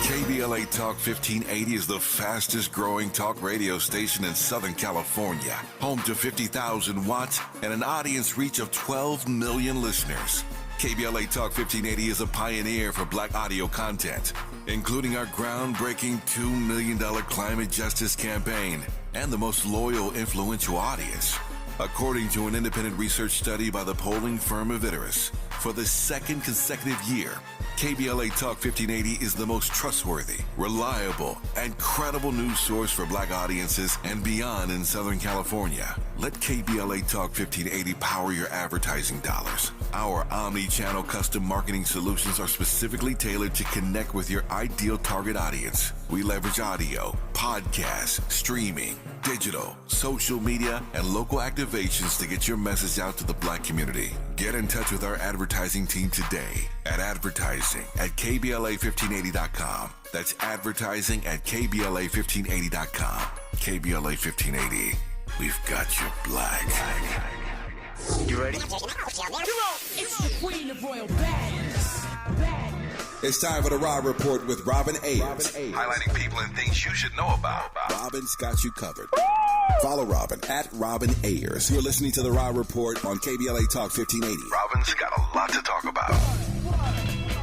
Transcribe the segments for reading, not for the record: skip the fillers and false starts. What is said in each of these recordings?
KBLA Talk 1580 is the fastest growing talk radio station in Southern California. Home to 50,000 watts and an audience reach of 12 million listeners. KBLA Talk 1580 is a pioneer for Black audio content, including our groundbreaking $2 million climate justice campaign and the most loyal, influential audience. According to an independent research study by the polling firm Aviterus, for the second consecutive year, KBLA Talk 1580 is the most trustworthy, reliable, and credible news source for Black audiences and beyond in Southern California. Let KBLA Talk 1580 power your advertising dollars. Our omni-channel custom marketing solutions are specifically tailored to connect with your ideal target audience. We leverage audio, podcasts, streaming, digital, social media, and local activations to get your message out to the Black community. Get in touch with our advertising team today at advertising@KBLA1580.com. That's advertising@KBLA1580.com. KBLA 1580. We've got your Black. You ready? It's the Queen of Royal Badness. It's time for the Raw Report with Robin Ayers. Highlighting people and things you should know about. Robin's got you covered. Follow Robin at Robin Ayers. You're listening to the Raw Report on KBLA Talk 1580. Robin's got a lot to talk about.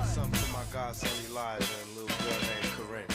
Something to my godson Elijah and a little girl named Corinne.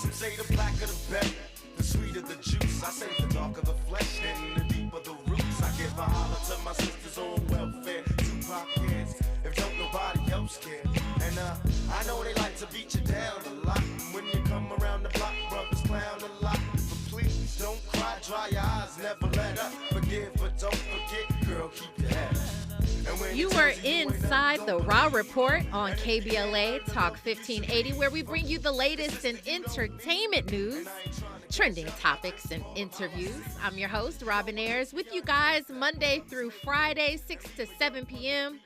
Some say the blacker the better, the sweeter the juice. I say the darker the flesh and the deeper the roots. I give a holler to my sisters on welfare. Tupac cares if don't nobody else care. And I know they like to beat you down a lot. When you come around the block, brothers clown a lot. But please don't cry, dry your eyes, never let up. Forgive but don't forget, girl, keep your head up. You are inside the Raw Report on KBLA Talk 1580, where we bring you the latest in entertainment news, trending topics, and interviews. I'm your host, Robin Ayers, with you guys Monday through Friday, 6 to 7 p.m.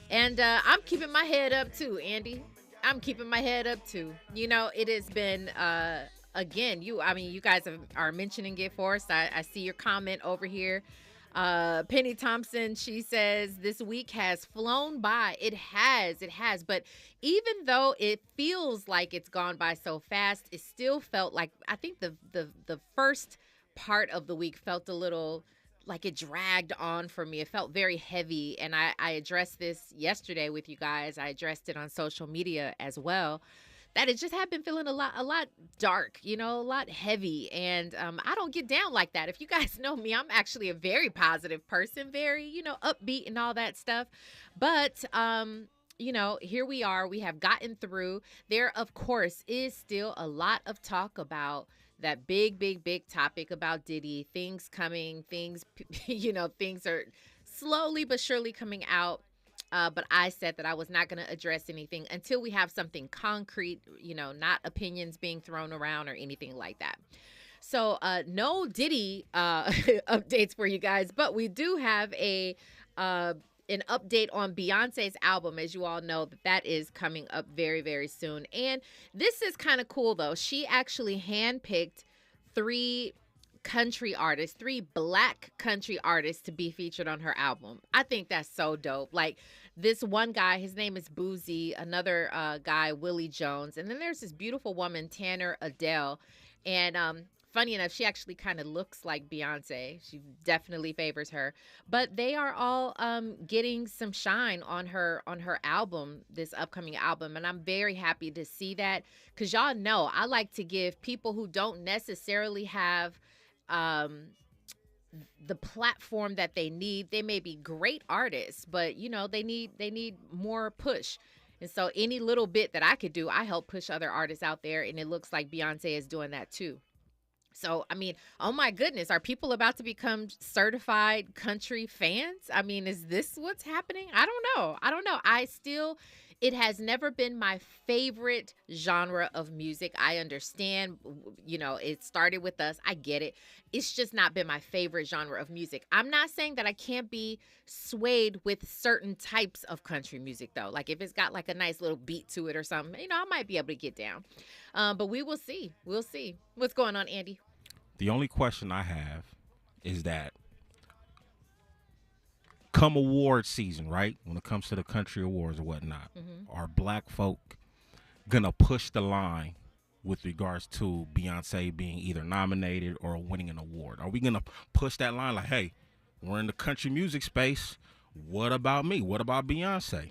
And I'm keeping my head up, too, Andy. I'm keeping my head up, too. You know, it has been, again, you guys are mentioning it for us. I see your comment over here. Penny Thompson, she says, this week has flown by. It has. But even though it feels like it's gone by so fast, it still felt like, I think the first part of the week felt a little like it dragged on for me. It felt very heavy. And I addressed this yesterday with you guys. I addressed it on social media as well. That it just had been feeling a lot dark, a lot heavy. And I don't get down like that. If you guys know me, I'm actually a very positive person, very, upbeat and all that stuff. But, here we are. We have gotten through. There, of course, is still a lot of talk about that big topic about Diddy. Things coming, things are slowly but surely coming out. But I said that I was not going to address anything until we have something concrete, not opinions being thrown around or anything like that. So no Diddy updates for you guys, but we do have an update on Beyonce's album. As you all know, that is coming up very, very soon. And this is kind of cool, though. She actually handpicked three Black country artists to be featured on her album. I think that's so dope. Like this one guy, his name is Boozy, another guy, Willie Jones. And then there's this beautiful woman, Tanner Adele. And funny enough, she actually kind of looks like Beyonce. She definitely favors her. But they are all getting some shine on her album, this upcoming album. And I'm very happy to see that because y'all know I like to give people who don't necessarily have the platform that they need. They may be great artists, but they need more push. And so any little bit that I could do, I help push other artists out there, and it looks like Beyonce is doing that too. So, oh my goodness, are people about to become certified country fans? Is this what's happening? I don't know. It has never been my favorite genre of music. I understand, it started with us. I get it. It's just not been my favorite genre of music. I'm not saying that I can't be swayed with certain types of country music, though. Like if it's got like a nice little beat to it or something, I might be able to get down. But we will see. We'll see. What's going on, Andy? The only question I have is that come award season, right? When it comes to the country awards or whatnot, are black folk gonna push the line with regards to Beyonce being either nominated or winning an award? Are we gonna push that line like, hey, we're in the country music space. What about me? What about Beyonce?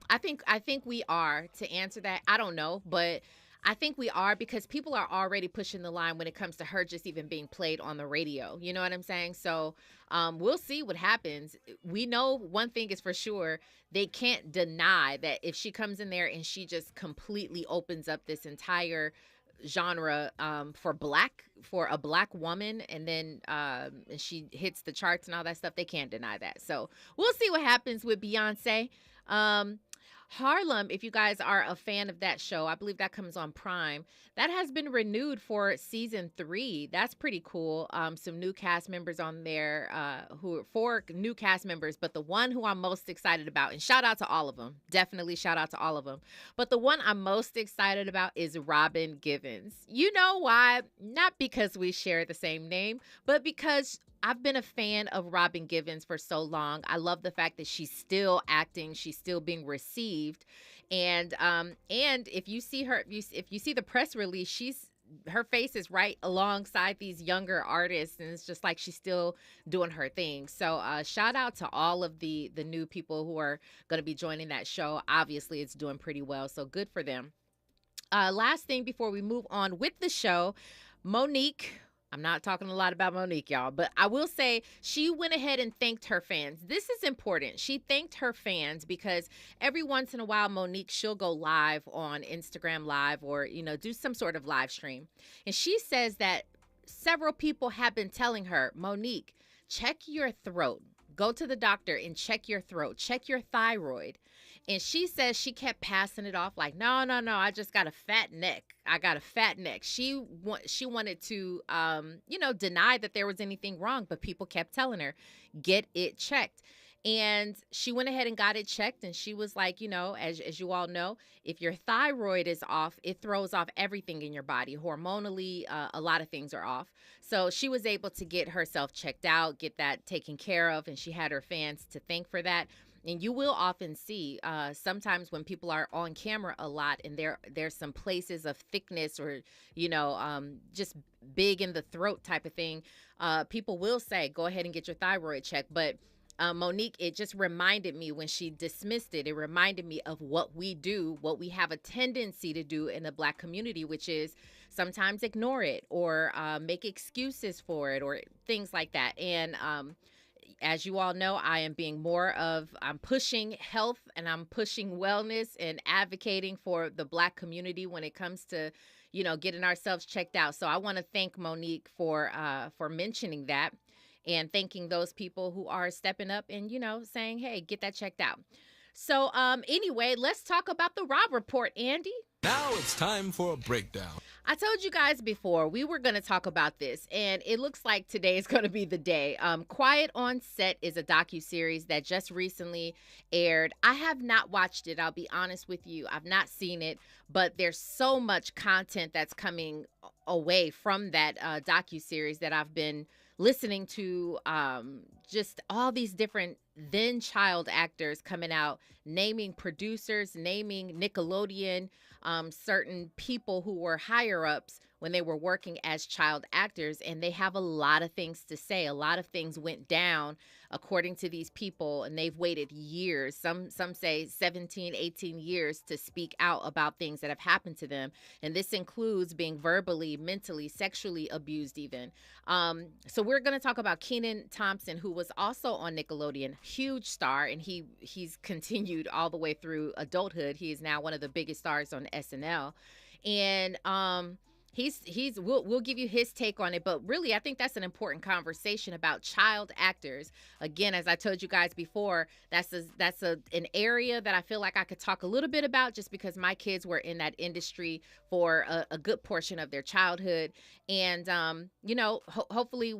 I think we are. To answer that, I don't know, but I think we are, because people are already pushing the line when it comes to her just even being played on the radio. You know what I'm saying? So we'll see what happens. We know one thing is for sure. They can't deny that if she comes in there and she just completely opens up this entire genre for a black woman, and then she hits the charts and all that stuff, they can't deny that. So we'll see what happens with Beyonce. Harlem, if you guys are a fan of that show, I believe that comes on Prime. That has been renewed for season 3. That's pretty cool. Some new cast members on there, 4 new cast members, but the one who I'm most excited about, and shout out to all of them, definitely shout out to all of them, but the one I'm most excited about is Robin Givens. You know why? Not because we share the same name, but because I've been a fan of Robin Givens for so long. I love the fact that she's still acting, she's still being received, and if you see her, if you see the press release, her face is right alongside these younger artists, and it's just like she's still doing her thing. So shout out to all of the new people who are going to be joining that show. Obviously, it's doing pretty well, so good for them. Last thing before we move on with the show, Monique. I'm not talking a lot about Monique, y'all, but I will say she went ahead and thanked her fans. This is important. She thanked her fans because every once in a while, Monique, she'll go live on Instagram Live or, do some sort of live stream. And she says that several people have been telling her, Monique, check your throat. Go to the doctor and check your throat. Check your thyroid. And she says she kept passing it off like, no, I just got a fat neck. I got a fat neck. She wanted to, deny that there was anything wrong, but people kept telling her, get it checked. And she went ahead and got it checked. And she was like, as you all know, if your thyroid is off, it throws off everything in your body. Hormonally, a lot of things are off. So she was able to get herself checked out, get that taken care of. And she had her fans to thank for that. And you will often see sometimes when people are on camera a lot and there's some places of thickness or, just big in the throat type of thing, people will say, go ahead and get your thyroid checked. But Monique, it just reminded me when she dismissed it, it reminded me of what we do, what we have a tendency to do in the Black community, which is sometimes ignore it or make excuses for it or things like that. And as you all know, I'm pushing health and I'm pushing wellness and advocating for the Black community when it comes to, getting ourselves checked out. So I want to thank Monique for mentioning that and thanking those people who are stepping up and, saying, hey, get that checked out. So anyway, let's talk about the Rob Report, Andy. Now it's time for a breakdown. I told you guys before we were going to talk about this, and it looks like today is going to be the day. Quiet on Set is a docuseries that just recently aired. I have not watched it. I'll be honest with you. I've not seen it, but there's so much content that's coming away from that docuseries that I've been listening to, just all these different then child actors coming out, naming producers, naming Nickelodeon, certain people who were higher ups when they were working as child actors, and they have a lot of things to say. A lot of things went down according to these people, and they've waited years, some say 17, 18 years to speak out about things that have happened to them. And this includes being verbally, mentally, sexually abused even. So we're going to talk about Kenan Thompson, who was also on Nickelodeon, huge star, and he's continued all the way through adulthood. He is now one of the biggest stars on SNL. And we'll give you his take on it, but really I think that's an important conversation about child actors. Again, as I told you guys before, that's an area that I feel like I could talk a little bit about just because my kids were in that industry for a good portion of their childhood, and hopefully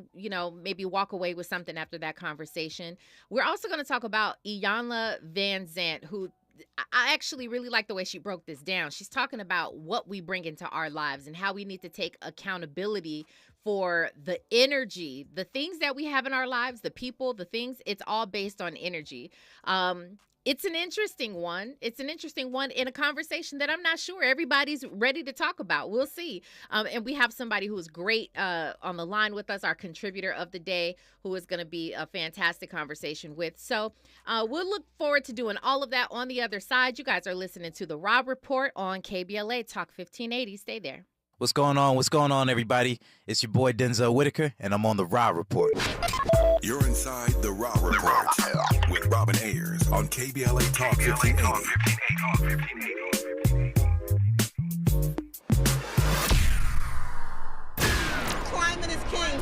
maybe walk away with something after that conversation. We're also going to talk about Iyanla Van Zant, who I actually really like the way she broke this down. She's talking about what we bring into our lives and how we need to take accountability for the energy, the things that we have in our lives, the people, the things. It's all based on energy. It's an interesting one. It's an interesting one in a conversation that I'm not sure everybody's ready to talk about. We'll see. And we have somebody who is great on the line with us, our contributor of the day, who is going to be a fantastic conversation with. So we'll look forward to doing all of that on the other side. You guys are listening to The Rob Report on KBLA Talk 1580. Stay there. What's going on? What's going on, everybody? It's your boy Denzel Whitaker, and I'm on The Rob Report. You're inside the Raw Report with Robin Ayers on KBLA Talk 1580. Climate is king.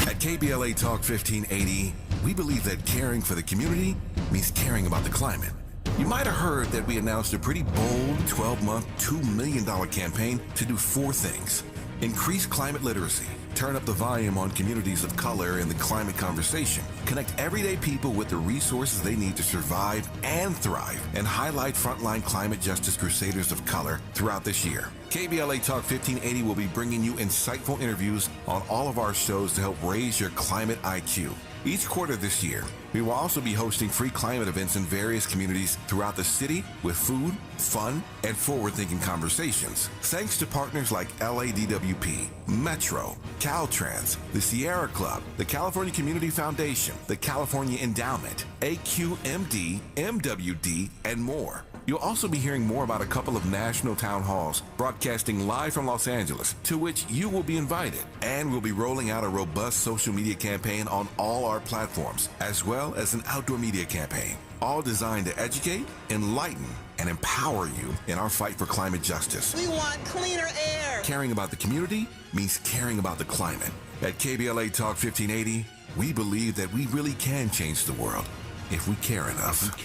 At KBLA Talk 1580, we believe that caring for the community means caring about the climate. You might have heard that we announced a pretty bold 12-month, $2 million campaign to do 4 things. Increase climate literacy, turn up the volume on communities of color in the climate conversation, connect everyday people with the resources they need to survive and thrive, and highlight frontline climate justice crusaders of color throughout this year. KBLA Talk 1580 will be bringing you insightful interviews on all of our shows to help raise your climate IQ. Each quarter this year, we will also be hosting free climate events in various communities throughout the city with food, fun, and forward-thinking conversations. Thanks to partners like LADWP, Metro, Caltrans, the Sierra Club, the California Community Foundation, the California Endowment, AQMD, MWD, and more. You'll also be hearing more about a couple of national town halls broadcasting live from Los Angeles, to which you will be invited. And we'll be rolling out a robust social media campaign on all our platforms, as well as an outdoor media campaign, all designed to educate, enlighten, and empower you in our fight for climate justice. We want cleaner air. Caring about the community means caring about the climate. At KBLA Talk 1580, we believe that we really can change the world if we care enough.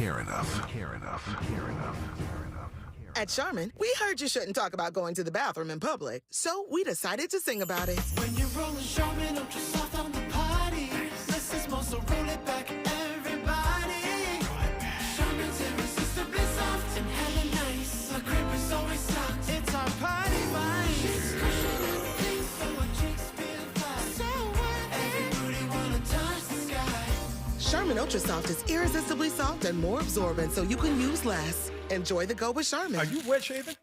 At Charmin, we heard you shouldn't talk about going to the bathroom in public, so we decided to sing about it. When you're rolling Charmin, ultra soft on the party. Less is more, so roll it back, everybody. Charmin's irresistibly soft and hella nice. The grip is always soft. It's our party vibe. She's cushioning things so our cheeks feel flat. So what? Everybody wanna touch the sky. Charmin Ultra Soft is irresistibly soft and more absorbent, so you can use less. Enjoy the go with Charmin. Are you wet shaving?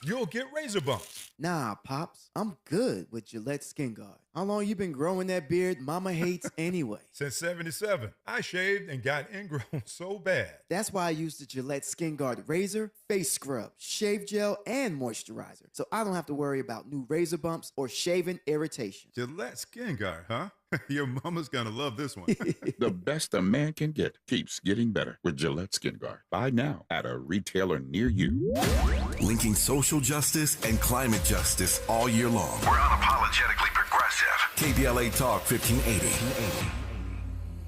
You'll get razor bumps. Nah, Pops, I'm good with Gillette Skin Guard. How long you been growing that beard Mama hates anyway? Since 77, I shaved and got ingrown so bad. That's why I use the Gillette Skin Guard razor, face scrub, shave gel, and moisturizer, so I don't have to worry about new razor bumps or shaving irritation. Gillette Skin Guard, huh? Your mama's gonna love this one. The best a man can get keeps getting better with Gillette Skin Guard. Buy now at a retailer near you. Linking social justice and climate justice all year long. We're unapologetically progressive. KBLA Talk 1580.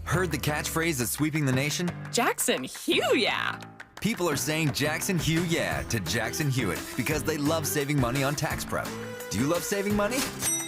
Heard the catchphrase that's sweeping the nation? Jackson, Hugh, yeah. People are saying Jackson Hugh yeah to Jackson Hewitt because they love saving money on tax prep. Do you love saving money?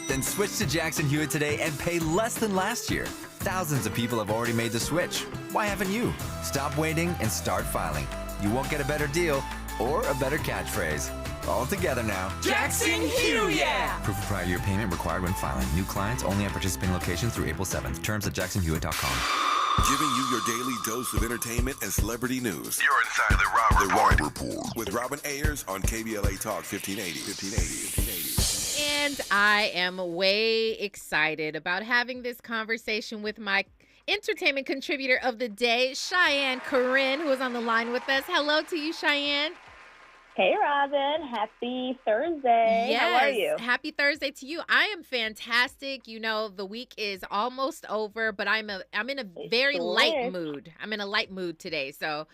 Then switch to Jackson Hewitt today and pay less than last year. Thousands of people have already made the switch. Why haven't you? Stop waiting and start filing. You won't get a better deal or a better catchphrase. All together now. Jackson Hugh, yeah! Proof of prior year payment required when filing. New clients only at participating locations through April 7th. Terms at jacksonhewitt.com. Giving you your daily dose of entertainment and celebrity news. You're inside the Raw Report with Robin Ayers on KBLA Talk 1580. And I am way excited about having this conversation with my entertainment contributor of the day, Cheyenne Corinne, who is on the line with us. Hello to you, Cheyenne. Hey, Robin. Happy Thursday. Yes. How are you? Happy Thursday to you. I am fantastic. You know, the week is almost over, but I'm in a very light mood. I'm in a light mood today. So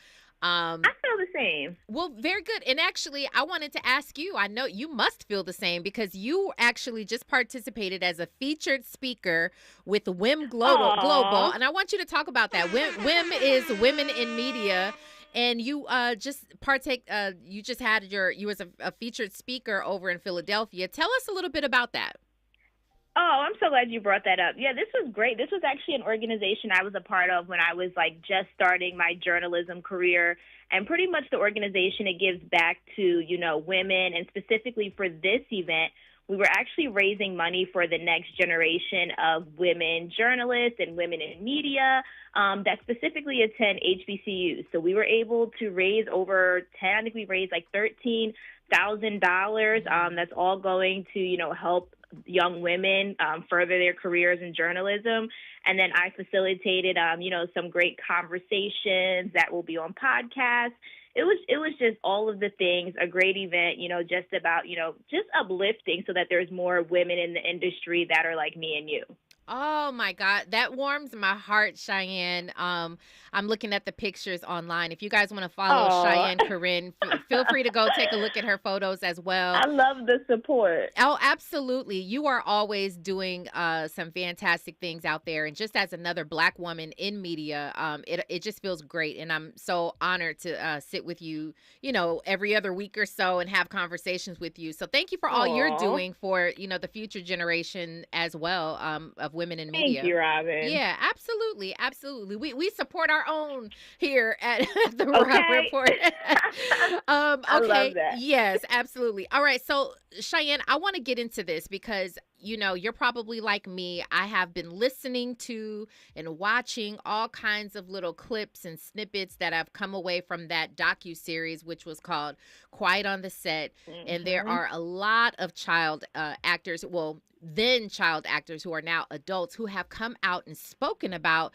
I feel the same. Well, very good. And actually, I wanted to ask you, I know you must feel the same because you actually just participated as a featured speaker with WIM Global. And I want you to talk about that. WIM is Women in Media. And you just you was a featured speaker over in Philadelphia. Tell us a little bit about that. Oh, I'm so glad you brought that up. Yeah, this was great. This was actually an organization I was a part of when I was like just starting my journalism career. And pretty much the organization, it gives back to, you know, women. And specifically for this event, we were actually raising money for the next generation of women journalists and women in media that specifically attend HBCUs. So we were able to raise over 10, I think we raised like $13,000. That's all going to, you know, help young women further their careers in journalism. And then I facilitated, you know, some great conversations that will be on podcasts. It was just all of the things, a great event, you know, just about, you know, just uplifting so that there's more women in the industry that are like me and you. Oh my God, that warms my heart, Cheyenne. I'm looking at the pictures online. If you guys want to follow Cheyenne Corinne, feel free to go take a look at her photos as well. I love the support. Oh, absolutely. You are always doing some fantastic things out there. And just as another Black woman in media, it just feels great. And I'm so honored to sit with you, you know, every other week or so and have conversations with you. So thank you for all you're doing for, you know, the future generation as well of women in media. Thank you, Robin. Yeah, absolutely. Absolutely. We support our own here at the Rob Report. I love that. Yes, absolutely. All right. So, Cheyenne, I want to get into this because, you know, you're probably like me. I have been listening to and watching all kinds of little clips and snippets that have come away from that docuseries, which was called Quiet on the Set. Mm-hmm. And there are a lot of child actors, then child actors who are now adults who have come out and spoken about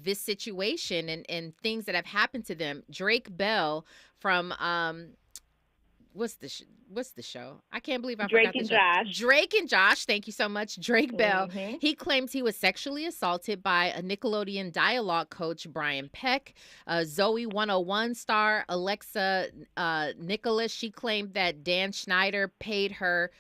this situation and things that have happened to them. Drake Bell from what's the show? I can't believe I forgot the show. Josh. Drake and Josh. Thank you so much. Drake Bell. He claims he was sexually assaulted by a Nickelodeon dialogue coach, Brian Peck. Zoe 101 star Alexa Nicholas. She claimed that Dan Schneider paid her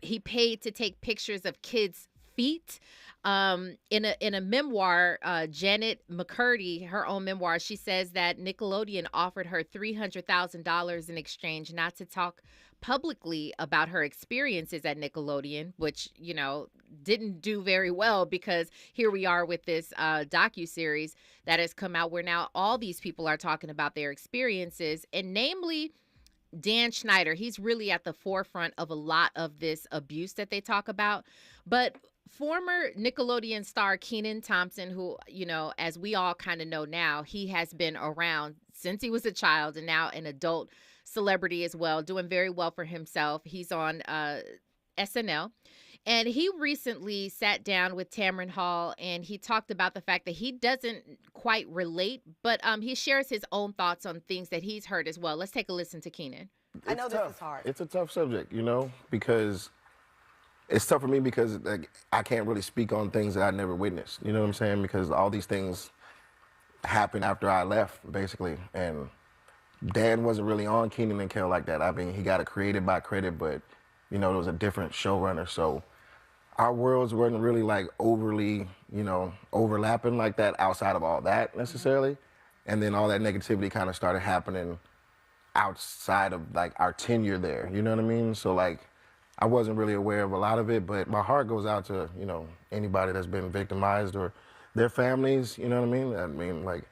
he paid to take pictures of kids' feet. In a memoir, Janet McCurdy, her own memoir, she says that Nickelodeon offered her $300,000 in exchange not to talk publicly about her experiences at Nickelodeon, which, you know, didn't do very well because here we are with this docuseries that has come out where now all these people are talking about their experiences, and namely Dan Schneider. He's really at the forefront of a lot of this abuse that they talk about. But former Nickelodeon star Kenan Thompson, who, you know, as we all kind of know now, he has been around since he was a child and now an adult celebrity as well, doing very well for himself. He's on SNL. And he recently sat down with Tamron Hall and he talked about the fact that he doesn't quite relate, but he shares his own thoughts on things that he's heard as well. Let's take a listen to Kenan. I know this is hard. It's a tough subject, you know, because it's tough for me because like, I can't really speak on things that I never witnessed. You know what I'm saying? Because all these things happened after I left, basically. And Dan wasn't really on Kenan and Kel like that. I mean, he got it created by credit, but, you know, it was a different showrunner. So our worlds weren't really like overly, you know, overlapping like that outside of all that necessarily. And then all that negativity kind of started happening outside of like our tenure there. You know what I mean? So like, I wasn't really aware of a lot of it, but my heart goes out to, you know, anybody that's been victimized or their families, you know what I mean? I mean, like,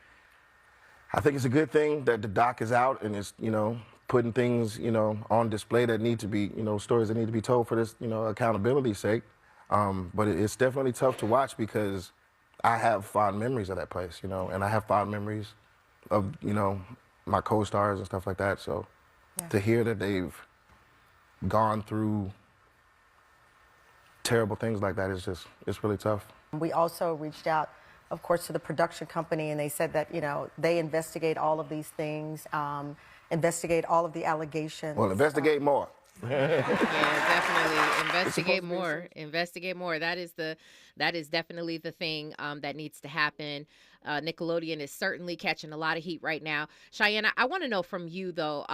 I think it's a good thing that the doc is out and it's, you know, putting things, you know, on display that need to be, you know, stories that need to be told for this, you know, accountability's sake. But it's definitely tough to watch because I have fond memories of that place, you know, and I have fond memories of, you know, my co-stars and stuff like that. So to hear that they've gone through terrible things like that is just, it's really tough. We also reached out, of course, to the production company, and they said that, you know, they investigate all of these things, investigate all of the allegations. Well, investigate more. Yeah, definitely investigate more. Investigate more. That is definitely the thing that needs to happen. Nickelodeon is certainly catching a lot of heat right now. Cheyenne, I want to know from you though,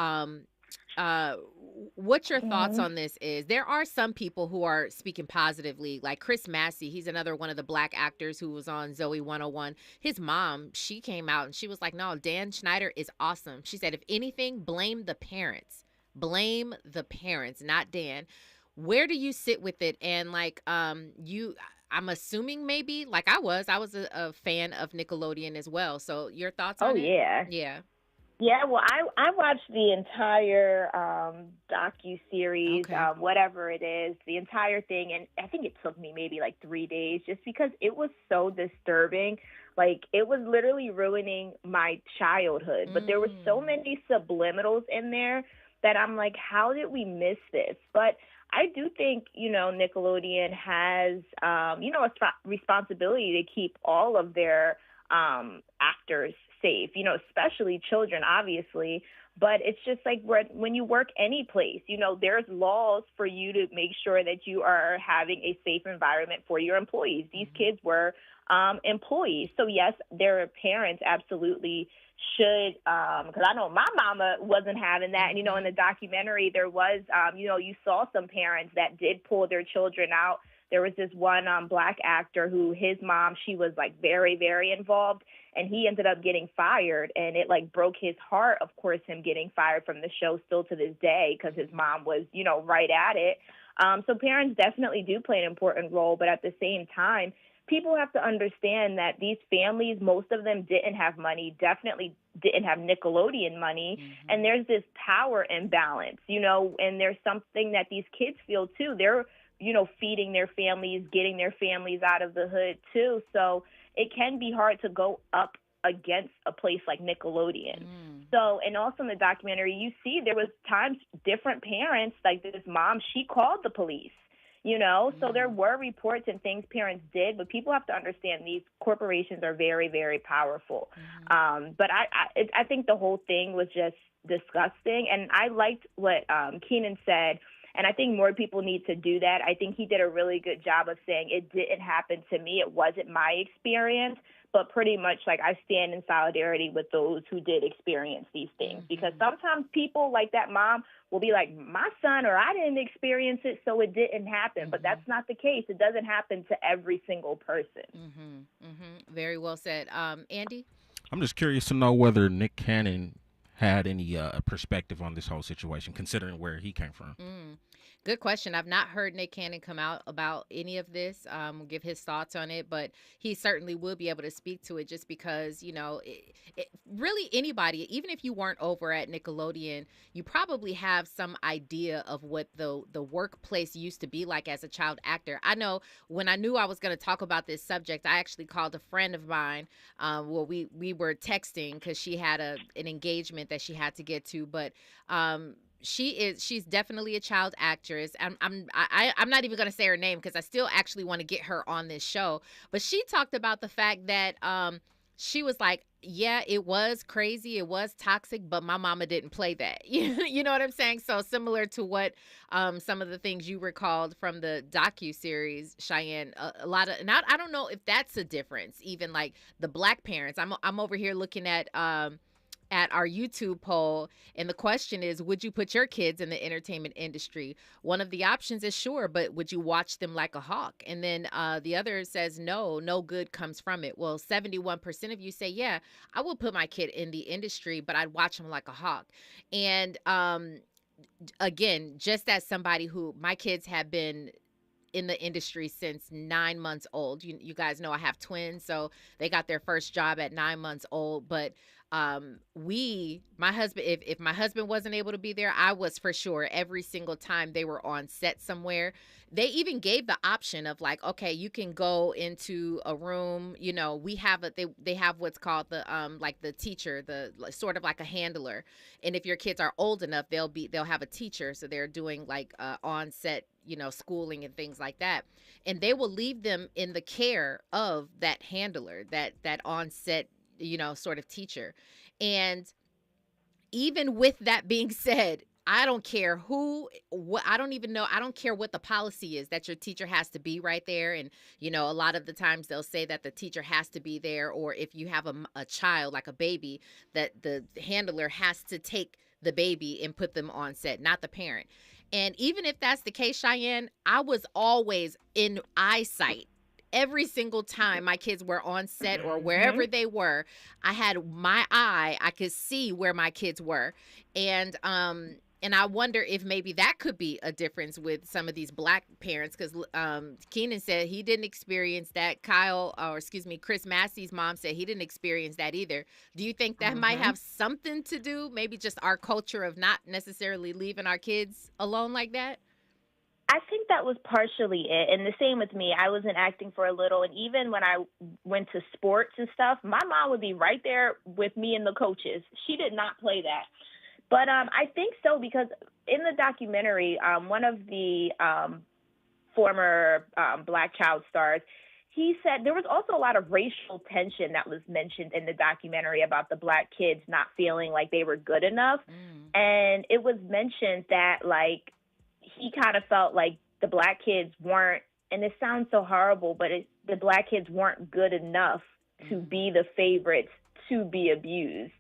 what your thoughts on this is. There are some people who are speaking positively, like Chris Massey. He's another one of the Black actors who was on Zoe 101. His mom, she came out and she was like, no, Dan Schneider is awesome. She said, if anything, blame the parents. Blame the parents, not Dan. where do you sit with it? And like, I'm assuming maybe like I was a fan of Nickelodeon as well. So your thoughts on Oh, it? yeah. Yeah. Yeah, well, I watched the entire docu-series, Okay. whatever it is, the entire thing, and I think it took me maybe like 3 days just because it was so disturbing. Like, it was literally ruining my childhood, but there were so many subliminals in there that I'm like, how did we miss this? But I do think, Nickelodeon has, a responsibility to keep all of their actors safe, especially children, obviously. But it's just like when you work any place, there's laws for you to make sure that you are having a safe environment for your employees. These kids were employees. So, yes, their parents absolutely should, because I know my mama wasn't having that. And, in the documentary, there was, you saw some parents that did pull their children out. There was this one Black actor who his mom, she was like very, very involved, and he ended up getting fired. And it like broke his heart, of course, him getting fired from the show still to this day because his mom was, right at it. So parents definitely do play an important role. But at the same time, people have to understand that these families, most of them didn't have money, definitely didn't have Nickelodeon money. And there's this power imbalance, and there's something that these kids feel too. They're feeding their families, getting their families out of the hood too. So it can be hard to go up against a place like Nickelodeon. So, and also in the documentary, you see there was times different parents, like this mom, she called the police, so there were reports and things parents did, but people have to understand these corporations are very, very powerful. But I think the whole thing was just disgusting. And I liked what Kenan said. And I think more people need to do that. I think he did a really good job of saying it didn't happen to me. It wasn't my experience, but pretty much like I stand in solidarity with those who did experience these things. Because sometimes people like that mom will be like, my son or I didn't experience it, so it didn't happen. But that's not the case. It doesn't happen to every single person. Very well said. Andy? I'm just curious to know whether Nick Cannon had any perspective on this whole situation, considering where he came from. Good question. I've not heard Nick Cannon come out about any of this, give his thoughts on it, but he certainly will be able to speak to it just because, really anybody, even if you weren't over at Nickelodeon, you probably have some idea of what the workplace used to be like as a child actor. I know when I knew I was going to talk about this subject, I actually called a friend of mine. We were texting because she had an engagement that she had to get to, but she's definitely a child actress. I'm not even going to say her name because I still actually want to get her on this show. But she talked about the fact that she was like, yeah, it was crazy, it was toxic, but my mama didn't play that. You know what I'm saying? So similar to what some of the things you recalled from the docu-series, Cheyenne, a lot of, and I don't know if that's a difference, even like the Black parents. I'm over here looking at our YouTube poll, and the question is, would you put your kids in the entertainment industry? One of the options is sure, but would you watch them like a hawk? And then the other says no good comes from it. Well, 71% of you say, yeah, I would put my kid in the industry, but I'd watch him like a hawk. And again, just as somebody who, my kids have been in the industry since 9 months old. You guys know I have twins, so they got their first job at 9 months old, but my husband, if my husband wasn't able to be there, I was for sure every single time they were on set somewhere. They even gave the option of like, okay, you can go into a room, we have they have what's called the like the teacher, the sort of like a handler. And if your kids are old enough, they'll have a teacher, so they're doing like on set, schooling and things like that. And they will leave them in the care of that handler, that on set, sort of teacher. And even with that being said, I don't care I don't even know. I don't care what the policy is that your teacher has to be right there. And, a lot of the times they'll say that the teacher has to be there, or if you have a child, like a baby, that the handler has to take the baby and put them on set, not the parent. And even if that's the case, Cheyenne, I was always in eyesight. Every single time my kids were on set or wherever they were, I had my eye, I could see where my kids were. And And I wonder if maybe that could be a difference with some of these black parents, because Kenan said he didn't experience that. Chris Massey's mom said he didn't experience that either. Do you think that might have something to do, maybe just our culture of not necessarily leaving our kids alone like that? I think that was partially it. And the same with me. I was in acting for a little. And even when I went to sports and stuff, my mom would be right there with me and the coaches. She did not play that. But I think so, because in the documentary, one of the former black child stars, he said there was also a lot of racial tension that was mentioned in the documentary about the black kids not feeling like they were good enough. And it was mentioned that, like, he kind of felt like the black kids weren't, and it sounds so horrible, but the black kids weren't good enough to be the favorites to be abused.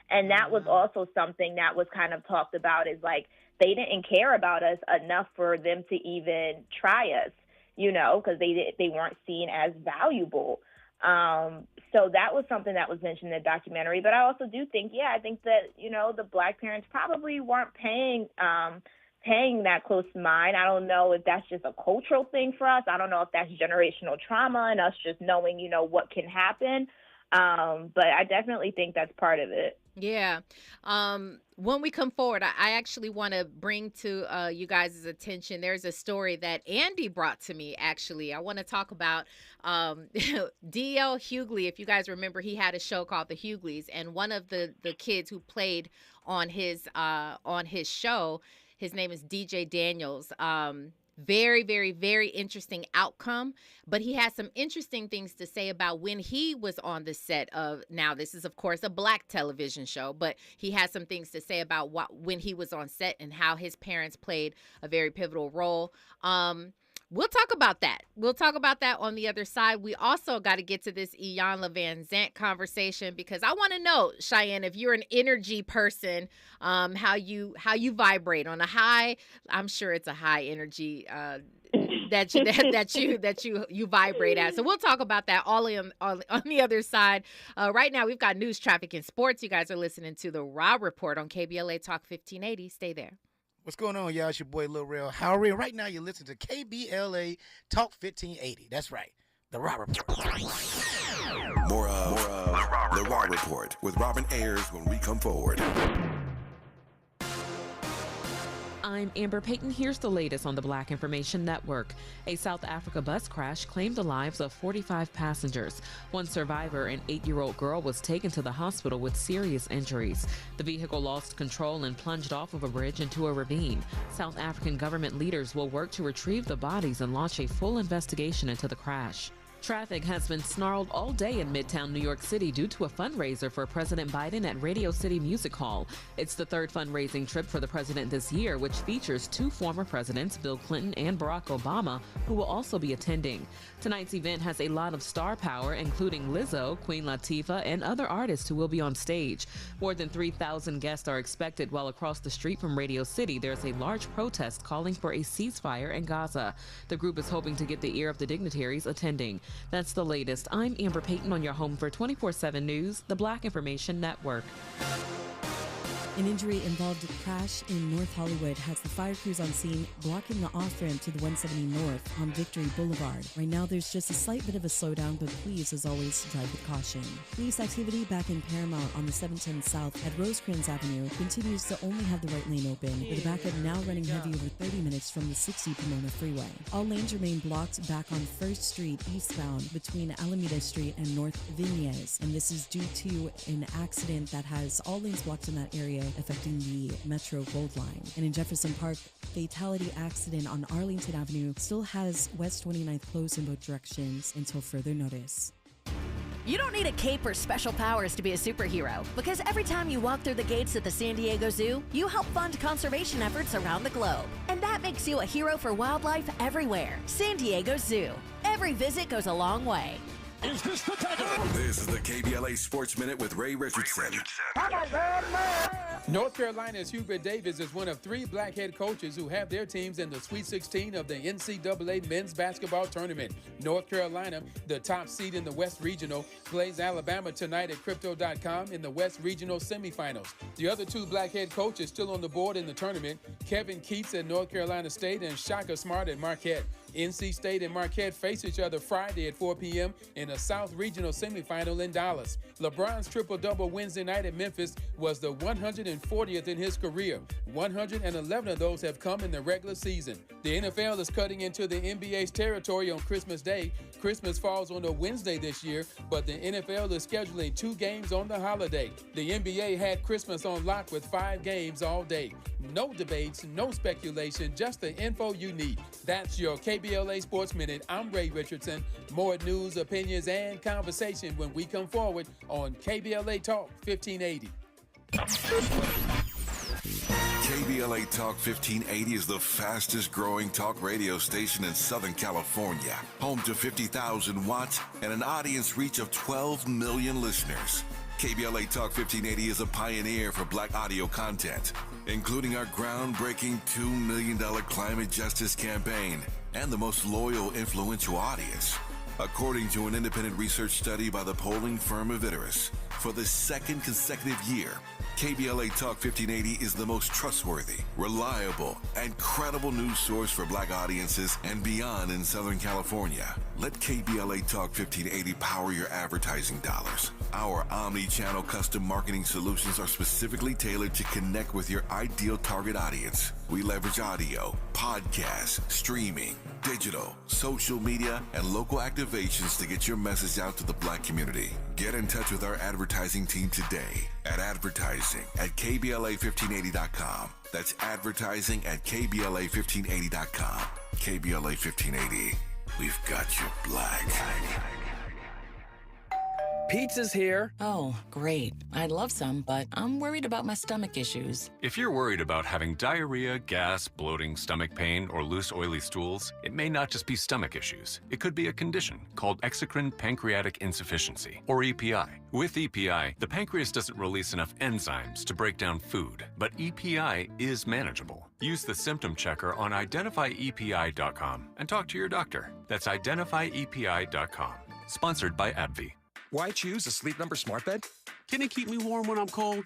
And that was also something that was kind of talked about, is like they didn't care about us enough for them to even try us, you know, because they weren't seen as valuable. So that was something that was mentioned in the documentary. But I also do think, I think that, you know, the black parents probably weren't paying that close mind. I don't know if that's just a cultural thing for us. I don't know if that's generational trauma and us just knowing, you know, what can happen. But I definitely think that's part of it. Yeah. When we come forward, I actually want to bring to you guys' attention, there's a story that Andy brought to me, actually. I want to talk about D.L. Hughley. If you guys remember, he had a show called The Hughleys, and one of the kids who played on his show, his name is DJ Daniels. Very, very, very interesting outcome. But he has some interesting things to say about when he was on the set of, now this is, of course, a black television show, but he has some things to say about when he was on set and how his parents played a very pivotal role. We'll talk about that. We'll talk about that on the other side. We also got to get to this Iyanla Van Zant conversation, because I want to know, Cheyenne, if you're an energy person, how you vibrate on a high. I'm sure it's a high energy that you vibrate at. So we'll talk about that all on the other side. Right now, we've got news, traffic, and sports. You guys are listening to the Raw Report on KBLA Talk 1580. Stay there. What's going on, y'all? It's your boy, Lil Real Howery. Right now, you're listening to KBLA Talk 1580. That's right, the Raw Report. More of the Raw Report with Robin Ayers when we come forward. I'm Amber Payton. Here's the latest on the Black Information Network. A South Africa bus crash claimed the lives of 45 passengers. One survivor, an 8-year-old girl, was taken to the hospital with serious injuries. The vehicle lost control and plunged off of a bridge into a ravine. South African government leaders will work to retrieve the bodies and launch a full investigation into the crash. Traffic has been snarled all day in Midtown New York City due to a fundraiser for President Biden at Radio City Music Hall. It's the third fundraising trip for the president this year, which features 2 former presidents, Bill Clinton and Barack Obama, who will also be attending. Tonight's event has a lot of star power, including Lizzo, Queen Latifah, and other artists who will be on stage. More than 3,000 guests are expected, while across the street from Radio City, there's a large protest calling for a ceasefire in Gaza. The group is hoping to get the ear of the dignitaries attending. That's the latest. I'm Amber Payton on your home for 24/7 News, the Black Information Network. An injury-involved crash in North Hollywood has the fire crews on scene blocking the off-ramp to the 170 North on Victory Boulevard. Right now, there's just a slight bit of a slowdown, but please, as always, drive with caution. Police activity back in Paramount on the 710 South at Rosecrans Avenue continues to only have the right lane open, with a backup now running heavy over 30 minutes from the 60 Pomona Freeway. All lanes remain blocked back on 1st Street eastbound between Alameda Street and North Vignes, and this is due to an accident that has all lanes blocked in that area, affecting the Metro Gold Line. And in Jefferson Park, fatality accident on Arlington Avenue still has West 29th closed in both directions until further notice. You don't need a cape or special powers to be a superhero, because every time you walk through the gates at the San Diego Zoo, you help fund conservation efforts around the globe. And that makes you a hero for wildlife everywhere. San Diego Zoo. Every visit goes a long way. Is this the dagger? This is the KBLA Sports Minute with Ray Richardson. North Carolina's Hubert Davis is one of 3 black head coaches who have their teams in the Sweet 16 of the NCAA men's basketball tournament. North Carolina, the top seed in the West Regional, plays Alabama tonight at Crypto.com in the West Regional semifinals. The other 2 black head coaches still on the board in the tournament, Kevin Keats at North Carolina State and Shaka Smart at Marquette. NC State and Marquette face each other Friday at 4 p.m. in a South Regional semifinal in Dallas. LeBron's triple-double Wednesday night at Memphis was the 140th in his career. 111 of those have come in the regular season. The NFL is cutting into the NBA's territory on Christmas Day. Christmas falls on a Wednesday this year, but the NFL is scheduling 2 games on the holiday. The NBA had Christmas on lock with 5 games all day. No debates, no speculation, just the info you need. That's your KBLA Sports Minute. I'm Ray Richardson. More news, opinions, and conversation when we come forward on KBLA Talk 1580. KBLA Talk 1580 is the fastest growing talk radio station in Southern California. Home to 50,000 watts and an audience reach of 12 million listeners. KBLA Talk 1580 is a pioneer for black audio content, including our groundbreaking $2 million climate justice campaign and the most loyal, influential audience. According to an independent research study by the polling firm Aviterus, for the 2nd consecutive year, KBLA Talk 1580 is the most trustworthy, reliable, and credible news source for black audiences and beyond in Southern California. Let KBLA Talk 1580 power your advertising dollars. Our omni-channel custom marketing solutions are specifically tailored to connect with your ideal target audience. We leverage audio, podcasts, streaming, digital, social media, and local activations to get your message out to the black community. Get in touch with our advertising team today at advertising@KBLA1580.com. That's advertising at KBLA1580.com. KBLA 1580. We've got you black. Pizza's here. Oh, great. I'd love some, but I'm worried about my stomach issues. If you're worried about having diarrhea, gas, bloating, stomach pain, or loose, oily stools, it may not just be stomach issues. It could be a condition called exocrine pancreatic insufficiency, or EPI. With EPI, the pancreas doesn't release enough enzymes to break down food, but EPI is manageable. Use the symptom checker on identifyepi.com and talk to your doctor. That's identifyepi.com. Sponsored by AbbVie. Why choose a Sleep Number smart bed? Can it keep me warm when I'm cold?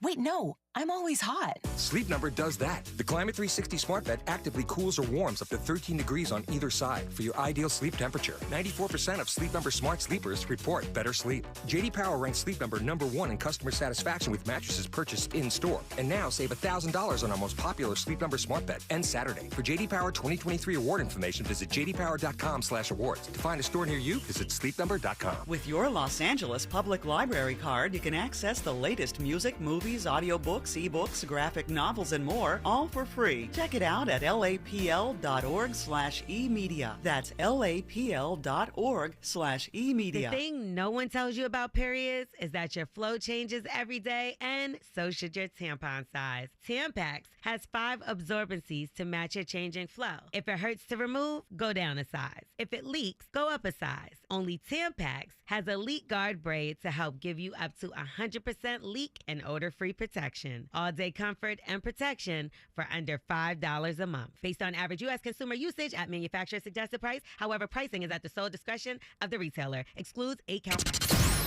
Wait, no. I'm always hot. Sleep Number does that. The Climate 360 smart bed actively cools or warms up to 13 degrees on either side for your ideal sleep temperature. 94% of Sleep Number smart sleepers report better sleep. JD Power ranks Sleep Number #1 in customer satisfaction with mattresses purchased in-store. And now save $1,000 on our most popular Sleep Number smart bed. Ends Saturday. For JD Power 2023 award information, visit jdpower.com/awards. To find a store near you, visit sleepnumber.com. With your Los Angeles Public Library card, you can access the latest music, movies, audiobooks, ebooks, graphic novels, and more, all for free. Check it out at lapl.org/emedia. That's lapl.org/emedia. The thing no one tells you about periods is that your flow changes every day, and so should your tampon size. Tampax has 5 absorbencies to match your changing flow. If it hurts to remove, go down a size. If it leaks, go up a size. Only Tampax has a leak guard braid to help give you up to 100% leak and odor-free protection. All-day comfort and protection for under $5 a month. Based on average U.S. consumer usage at manufacturer's suggested price. However, pricing is at the sole discretion of the retailer. Excludes 8-count.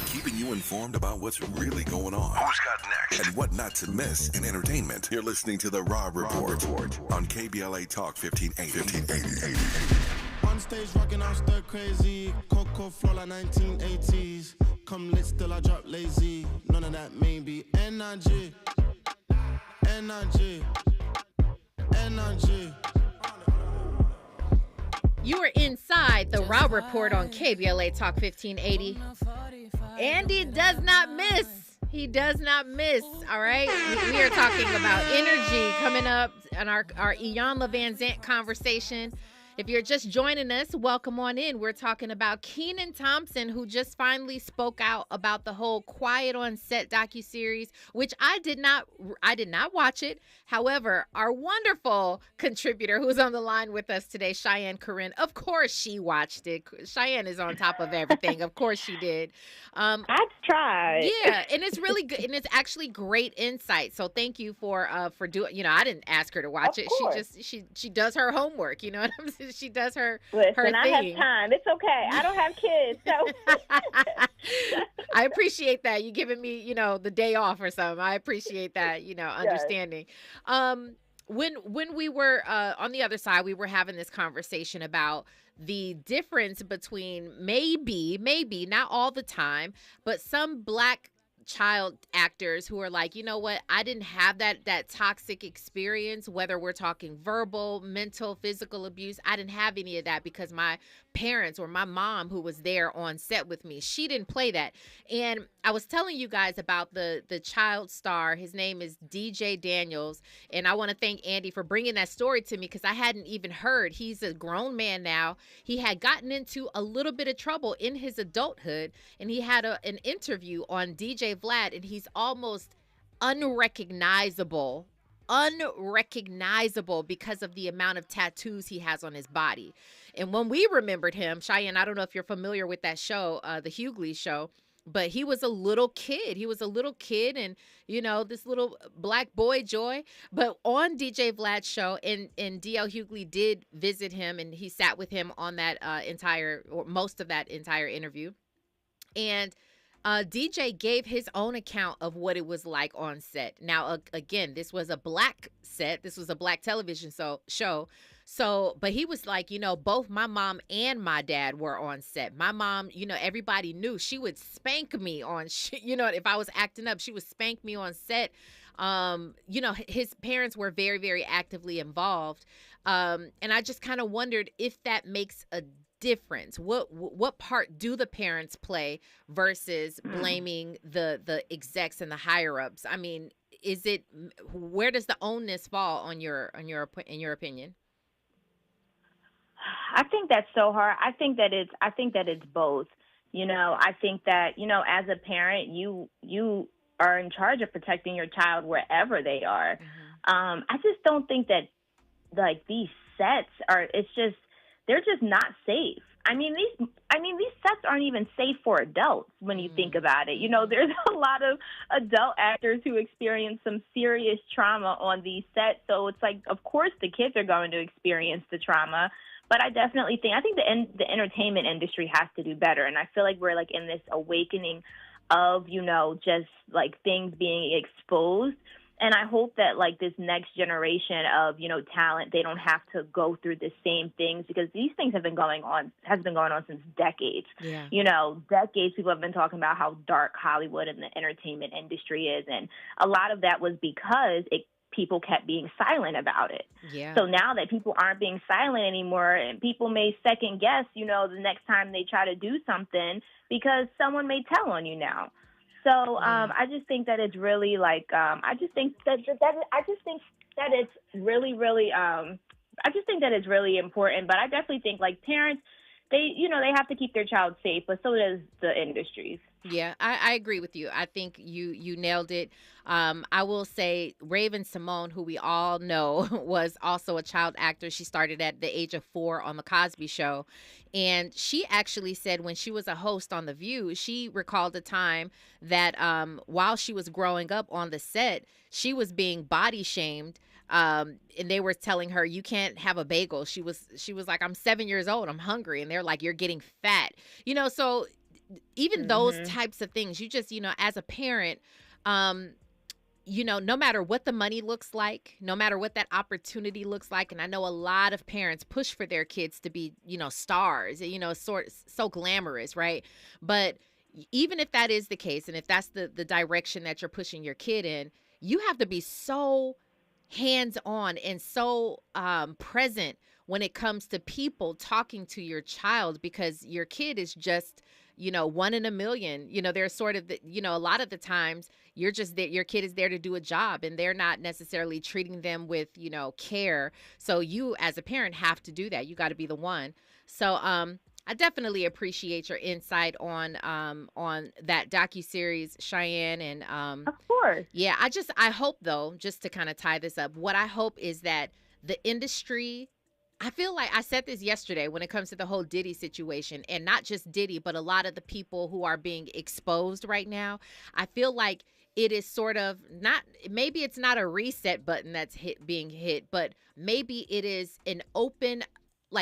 Keeping you informed about what's really going on. Who's got next? And what not to miss in entertainment. You're listening to The Rob Report on KBLA Talk 1580. On stage rocking out stir crazy. Coco flow like 1980s. Come lit still I drop lazy. None of that maybe. Energy. You are inside the Raw Report on KBLA Talk 1580. Andy does not miss. He does not miss, all right? We are talking about energy coming up on our Iyanla Van Zant conversation. If you're just joining us, welcome on in. We're talking about Kenan Thompson, who just finally spoke out about the whole Quiet on Set docuseries, which I did not watch it. However, our wonderful contributor who's on the line with us today, Cheyenne Corinne, of course she watched it. Cheyenne is on top of everything. Of course she did. I tried. Yeah, and it's really good, and it's actually great insight. So thank you for doing. You know, I didn't ask her to watch it. She does her homework. You know what I'm saying? She does her Listen, her thing. I have time. It's okay. I don't have kids, so I appreciate that. You giving me, you know, the day off or something. I appreciate that, you know, understanding. When we were on the other side, we were having this conversation about the difference between maybe not all the time, but some Black child actors who are like, you know what, I didn't have that toxic experience, whether we're talking verbal, mental, physical abuse. I didn't have any of that because my parents or my mom, who was there on set with me, she didn't play that. And I was telling you guys about the child star. His name is DJ Daniels, and I want to thank Andy for bringing that story to me because I hadn't even heard. He's a grown man now. He had gotten into a little bit of trouble in his adulthood, and he had an interview on DJ Vlad, and he's almost unrecognizable because of the amount of tattoos he has on his body. And when we remembered him, Cheyenne, I don't know if you're familiar with that show, the Hughley show, but he was a little kid. And, you know, this little Black boy joy. But on DJ Vlad's show, and D.L. Hughley did visit him, and he sat with him on that most of that entire interview. And DJ gave his own account of what it was like on set. Now, again, this was a Black set. This was a Black television show. So, but he was like, you know, both my mom and my dad were on set. My mom, you know, everybody knew she would spank me on, you know, if I was acting up, she would spank me on set. You know, his parents were very, very actively involved. And I just kind of wondered if that makes a difference. What part do the parents play versus blaming the execs and the higher ups? I mean, where does the onus fall in your opinion? I think that's so hard. I think that it's both. You know, I think that, you know, as a parent, you are in charge of protecting your child wherever they are. Mm-hmm. I just don't think that like these sets they're just not safe. I mean, these sets aren't even safe for adults when you think about it. You know, there's a lot of adult actors who experience some serious trauma on these sets. So it's like, of course, the kids are going to experience the trauma. But I definitely think the entertainment industry has to do better. And I feel like we're like in this awakening of, you know, just like things being exposed. And I hope that like this next generation of, you know, talent, they don't have to go through the same things, because these things has been going on since decades. Yeah. You know, decades people have been talking about how dark Hollywood and the entertainment industry is. And a lot of that was because people kept being silent about it. Yeah. So now that people aren't being silent anymore, and people may second guess, you know, the next time they try to do something because someone may tell on you now. So I just think that it's really like I just think that it's really, really I just think that it's really important. But I definitely think like parents, they have to keep their child safe, but so does the industries. Yeah, I agree with you. I think you nailed it. I will say Raven Simone, who we all know was also a child actor. She started at the age of 4 on The Cosby Show. And she actually said when she was a host on The View, she recalled a time that while she was growing up on the set, she was being body shamed. And they were telling her, you can't have a bagel. She was like, I'm 7 years old. I'm hungry. And they're like, you're getting fat. You know, so even those types of things, you just, you know, as a parent, you know, no matter what the money looks like, no matter what that opportunity looks like. And I know a lot of parents push for their kids to be, you know, stars, you know, so glamorous, right? But even if that is the case, and if that's the direction that you're pushing your kid in, you have to be so hands-on and so present when it comes to people talking to your child, because your kid is just, one in a million. They're sort of, a lot of the times you're just there, your kid is there to do a job, and they're not necessarily treating them with, care. So you as a parent have to do that. You got to be the one. So I definitely appreciate your insight on that docuseries, Cheyenne, and of course. Yeah, I hope, though, just to kind of tie this up, what I hope is that the industry, I feel like I said this yesterday when it comes to the whole Diddy situation, and not just Diddy, but a lot of the people who are being exposed right now. I feel like it is sort of not, maybe it's not a reset button that's being hit, but maybe it is an open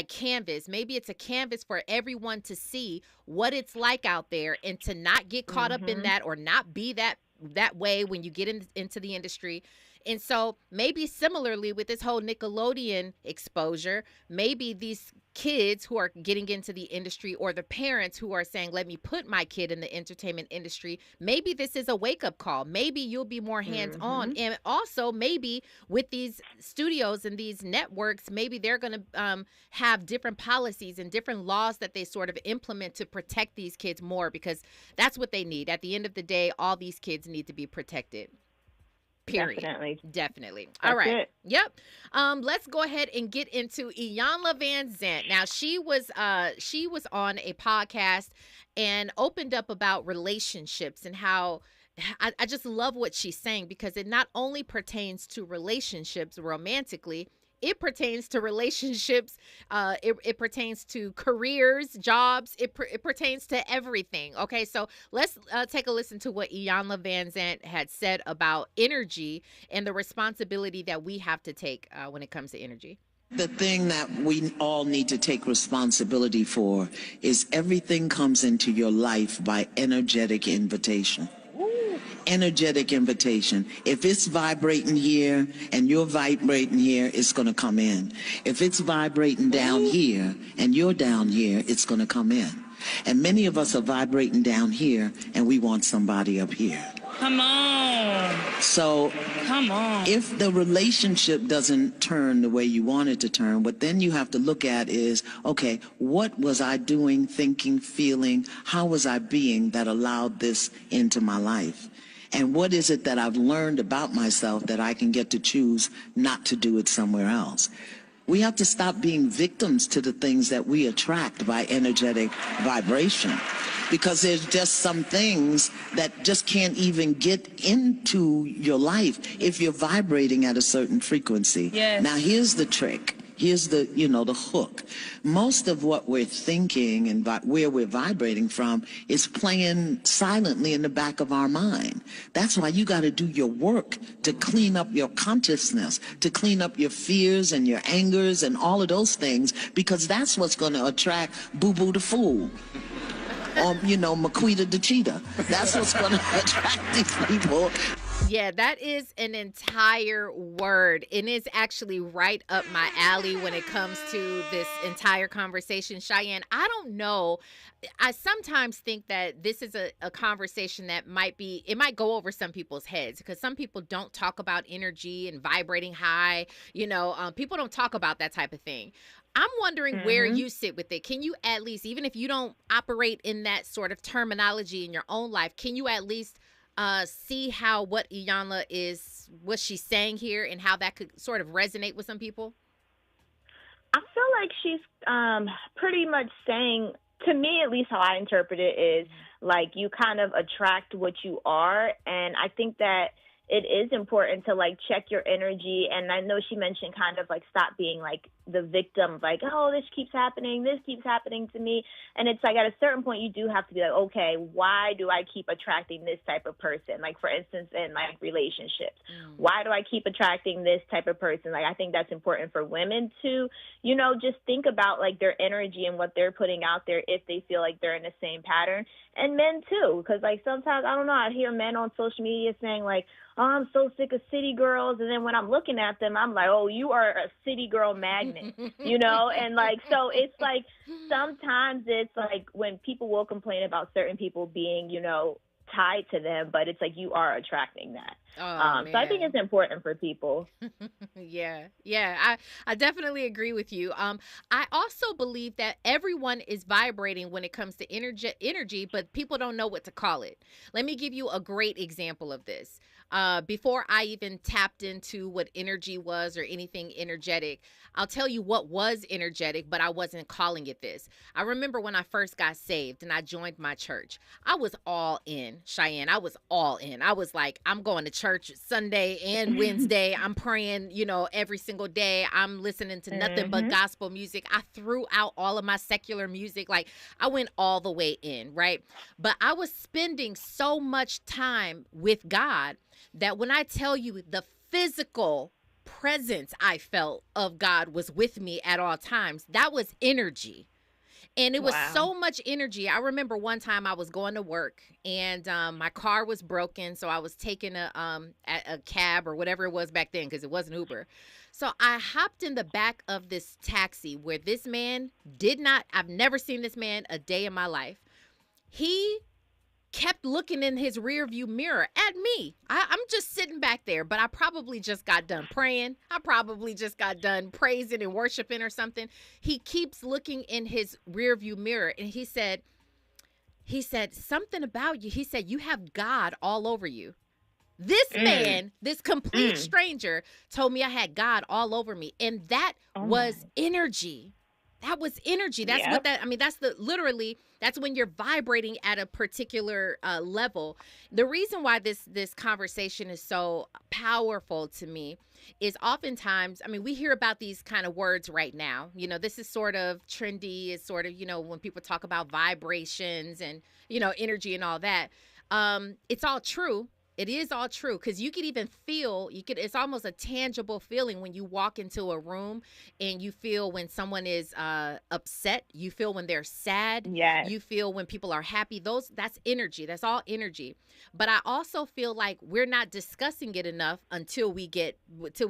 canvas. Maybe it's a canvas for everyone to see what it's like out there, and to not get caught up in that, or not be that way when you get into the industry. And so maybe similarly with this whole Nickelodeon exposure, maybe these kids who are getting into the industry, or the parents who are saying, let me put my kid in the entertainment industry, maybe this is a wake-up call. Maybe you'll be more hands-on. And also maybe with these studios and these networks, maybe they're going to have different policies and different laws that they sort of implement to protect these kids more, because that's what they need. At the end of the day, all these kids need to be protected. Period. Definitely. All right. It. Yep. Let's go ahead and get into Iyanla Vanzant. Now, she was on a podcast and opened up about relationships, and how I just love what she's saying, because it not only pertains to relationships romantically, it pertains to relationships. It pertains to careers, jobs. It pertains to everything. Okay, so let's take a listen to what Iyanla Vanzant had said about energy and the responsibility that we have to take when it comes to energy. The thing that we all need to take responsibility for is everything comes into your life by energetic invitation. Energetic invitation. If it's vibrating here and you're vibrating here, it's going to come in. If it's vibrating down here and you're down here, it's going to come in. And many of us are vibrating down here, and we want somebody up here. Come on. So, come on. If the relationship doesn't turn the way you want it to turn, what then you have to look at is, okay, what was I doing, thinking, feeling? How was I being that allowed this into my life? And what is it that I've learned about myself that I can get to choose not to do it somewhere else? We have to stop being victims to the things that we attract by energetic vibration, because there's just some things that just can't even get into your life if you're vibrating at a certain frequency. Yes. Now, here's the trick. Here's the, the hook. Most of what we're thinking and where we're vibrating from is playing silently in the back of our mind. That's why you got to do your work to clean up your consciousness, to clean up your fears and your angers and all of those things, because that's what's going to attract Boo Boo the Fool. Or, Maquita the Cheetah. That's what's going to attract these people. Yeah, that is an entire word. It is actually right up my alley when it comes to this entire conversation. Cheyenne, I don't know. I sometimes think that this is a conversation that might go over some people's heads, because some people don't talk about energy and vibrating high. People don't talk about that type of thing. I'm wondering where you sit with it. Can you at least, even if you don't operate in that sort of terminology in your own life, can you at least see how what Iyanla what she's saying here, and how that could sort of resonate with some people? I feel like she's pretty much saying, to me at least how I interpret it, is like you kind of attract what you are. And I think that it is important to check your energy. And I know she mentioned kind of stop being the victim, oh, this keeps happening to me. And it's at a certain point you do have to be okay, why do I keep attracting this type of person? For instance, in relationships, why do I keep attracting this type of person? I think that's important for women to, just think about their energy and what they're putting out there, if they feel like they're in the same pattern. And men too, because sometimes, I don't know, I hear men on social media saying oh, I'm so sick of city girls. And then when I'm looking at them, I'm like, oh, you are a city girl magnet, And so it's sometimes it's when people will complain about certain people being, tied to them, but it's like you are attracting that. Oh, so I think it's important for people. Yeah. I definitely agree with you. I also believe that everyone is vibrating when it comes to energy, but people don't know what to call it. Let me give you a great example of this. Before I even tapped into what energy was or anything energetic, I'll tell you what was energetic, but I wasn't calling it this. I remember when I first got saved and I joined my church, I was all in, Cheyenne. I was all in. I was like, I'm going to church Sunday and Wednesday. I'm praying, every single day. I'm listening to nothing but gospel music. I threw out all of my secular music. Like, I went all the way in, right? But I was spending so much time with God that when I tell you the physical presence I felt of God was with me at all times, that was energy. And it was so much energy. I remember one time I was going to work and my car was broken. So I was taking a cab or whatever it was back then because it wasn't Uber. So I hopped in the back of this taxi where this man I've never seen this man a day in my life. He kept looking in his rearview mirror at me. I'm just sitting back there, but I probably just got done praying. I probably just got done praising and worshiping or something. He keeps looking in his rearview mirror, and he said something about you. He said, you have God all over you. This man, this complete stranger, told me I had God all over me, and that was energy. That was energy. That's what that's when you're vibrating at a particular level. The reason why this conversation is so powerful to me is oftentimes, we hear about these kind of words right now. This is sort of trendy. It's sort of, when people talk about vibrations and, energy and all that. It's all true. It is all true because you could even feel, it's almost a tangible feeling when you walk into a room and you feel when someone is upset, you feel when they're sad, you feel when people are happy. That's energy. That's all energy. But I also feel like we're not discussing it enough until we